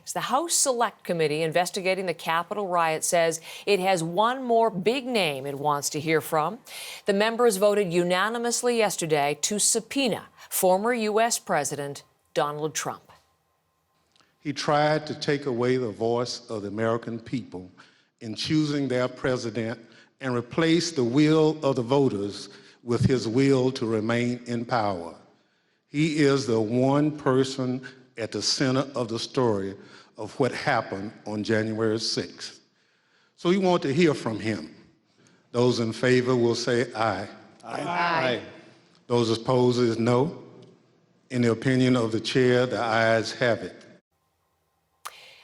hearings. The House Select Committee investigating the Capitol riot says it has one more big name it wants to hear from. The members voted unanimously yesterday to subpoena former U.S. President Donald Trump. He tried to take away the voice of the American people in choosing their president and replace the will of the voters with his will to remain in power. He is the one person at the center of the story of what happened on January 6th. So we want to hear from him. Those in favor will say aye. Aye. Aye. Those opposed is no. In the opinion of the chair, the ayes have it.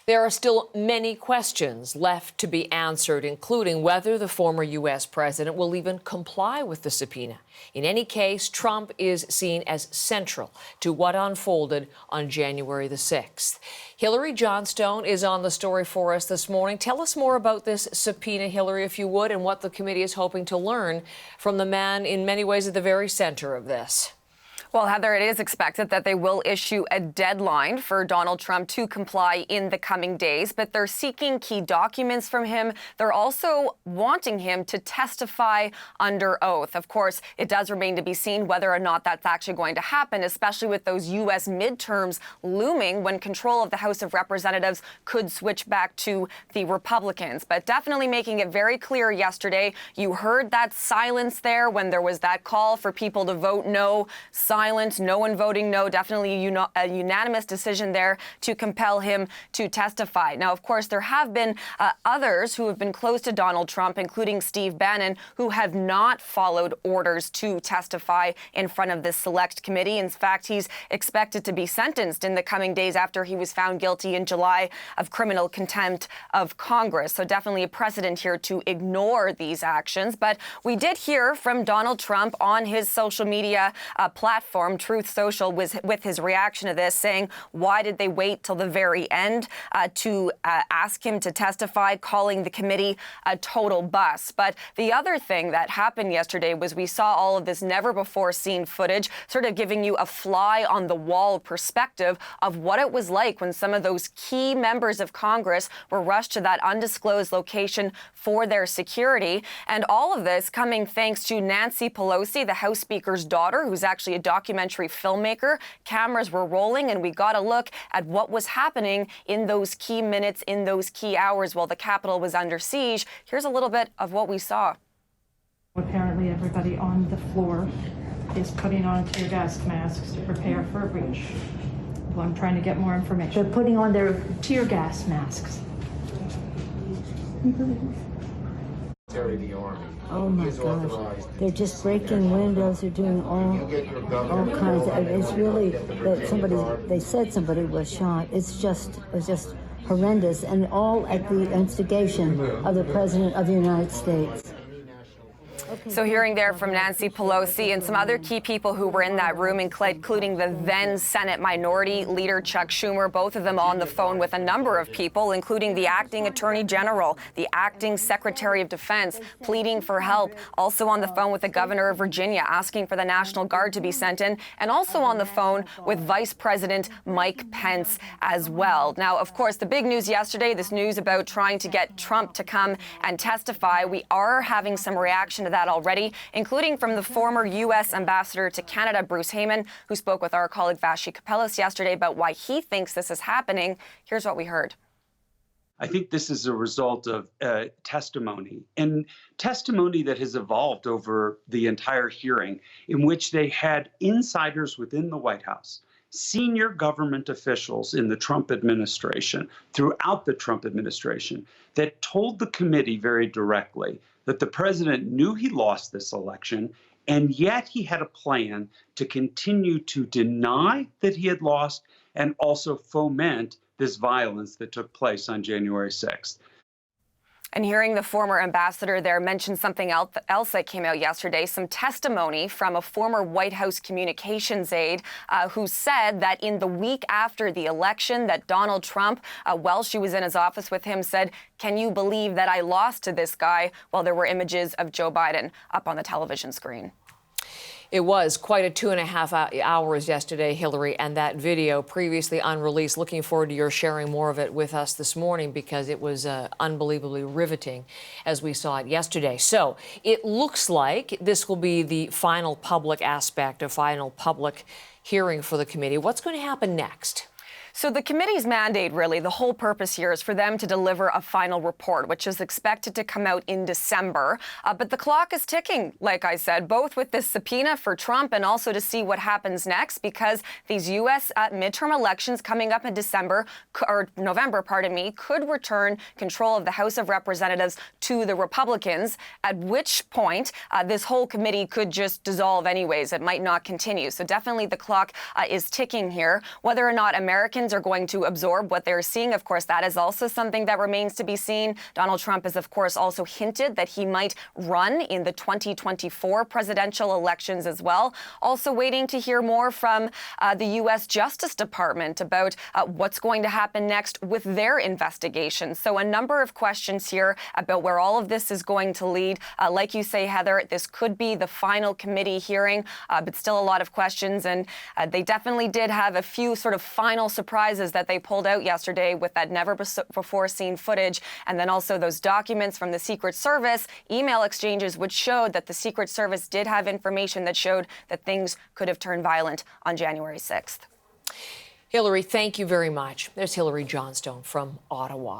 There are still many questions left to be answered, including whether the former U.S. president will even comply with the subpoena. In any case, Trump is seen as central to what unfolded on January the 6th. Hillary Johnstone is on the story for us this morning. Tell us more about this subpoena, Hillary, if you would, and what the committee is hoping to learn from the man in many ways at the very center of this. Well, Heather, it is expected that they will issue a deadline for Donald Trump to comply in the coming days, but they're seeking key documents from him. They're also wanting him to testify under oath. Of course, it does remain to be seen whether or not that's actually going to happen, especially with those U.S. midterms looming when control of the House of Representatives could switch back to the Republicans. But definitely making it very clear yesterday, you heard that silence there when there was that call for people to vote no. Silence, no one voting no, definitely a unanimous decision there to compel him to testify. Now, of course, there have been others who have been close to Donald Trump, including Steve Bannon, who have not followed orders to testify in front of this select committee. In fact, he's expected to be sentenced in the coming days after he was found guilty in July of criminal contempt of Congress. So definitely a precedent here to ignore these actions. But we did hear from Donald Trump on his social media platform, Truth Social, with his reaction to this, saying, why did they wait till the very end to ask him to testify, calling the committee a total bust. But the other thing that happened yesterday was we saw all of this never-before-seen footage, sort of giving you a fly-on-the-wall perspective of what it was like when some of those key members of Congress were rushed to that undisclosed location for their security. And all of this coming thanks to Nancy Pelosi, the House Speaker's daughter, who's actually a documentary filmmaker. Cameras were rolling, and we got a look at what was happening in those key minutes, in those key hours while the Capitol was under siege. Here's a little bit of what we saw. Apparently everybody on the floor is putting on tear gas masks to prepare for a breach. Well, I'm trying to get more information. They're putting on their tear gas masks. The Army. Oh my gosh. They're just breaking windows. They're doing all kinds of, it's really that they said somebody was shot. It was just horrendous, and all at the instigation of the President of the United States. So hearing there from Nancy Pelosi and some other key people who were in that room, including the then Senate Minority Leader Chuck Schumer, both of them on the phone with a number of people, including the acting Attorney General, the acting Secretary of Defense, pleading for help, also on the phone with the Governor of Virginia, asking for the National Guard to be sent in, and also on the phone with Vice President Mike Pence as well. Now, of course, the big news yesterday, this news about trying to get Trump to come and testify, we are having some reaction to that already, including from the former U.S. Ambassador to Canada, Bruce Hayman, who spoke with our colleague Vashi Kapelis yesterday about why he thinks this is happening. Here's what we heard. I think this is a result of testimony, and testimony that has evolved over the entire hearing, in which they had insiders within the White House, senior government officials in the Trump administration, throughout the Trump administration, that told the committee very directly that the president knew he lost this election, and yet he had a plan to continue to deny that he had lost and also foment this violence that took place on January 6th. And hearing the former ambassador there mention something else that came out yesterday, some testimony from a former White House communications aide who said that in the week after the election that Donald Trump, while she was in his office with him, said, "Can you believe that I lost to this guy?" while there were images of Joe Biden up on the television screen. It was quite a 2.5 hours yesterday, Hillary, and that video previously unreleased. Looking forward to your sharing more of it with us this morning because it was unbelievably riveting as we saw it yesterday. So it looks like this will be the final public aspect, a final public hearing for the committee. What's going to happen next? So the committee's mandate, really, the whole purpose here is for them to deliver a final report, which is expected to come out in December. But the clock is ticking, like I said, both with this subpoena for Trump and also to see what happens next, because these U.S. midterm elections coming up in November, could return control of the House of Representatives to the Republicans, at which point this whole committee could just dissolve anyways. It might not continue. So definitely the clock is ticking here. Whether or not Americans are going to absorb what they're seeing, of course, that is also something that remains to be seen. Donald Trump has, of course, also hinted that he might run in the 2024 presidential elections as well. Also waiting to hear more from the U.S. Justice Department about what's going to happen next with their investigation. So a number of questions here about where all of this is going to lead. Like you say, Heather, this could be the final committee hearing, but still a lot of questions. And they definitely did have a few sort of final surprises that they pulled out yesterday with that never-before-seen footage, and then also those documents from the Secret Service, email exchanges, which showed that the Secret Service did have information that showed that things could have turned violent on January 6th. Hillary, thank you very much. There's Hillary Johnstone from Ottawa.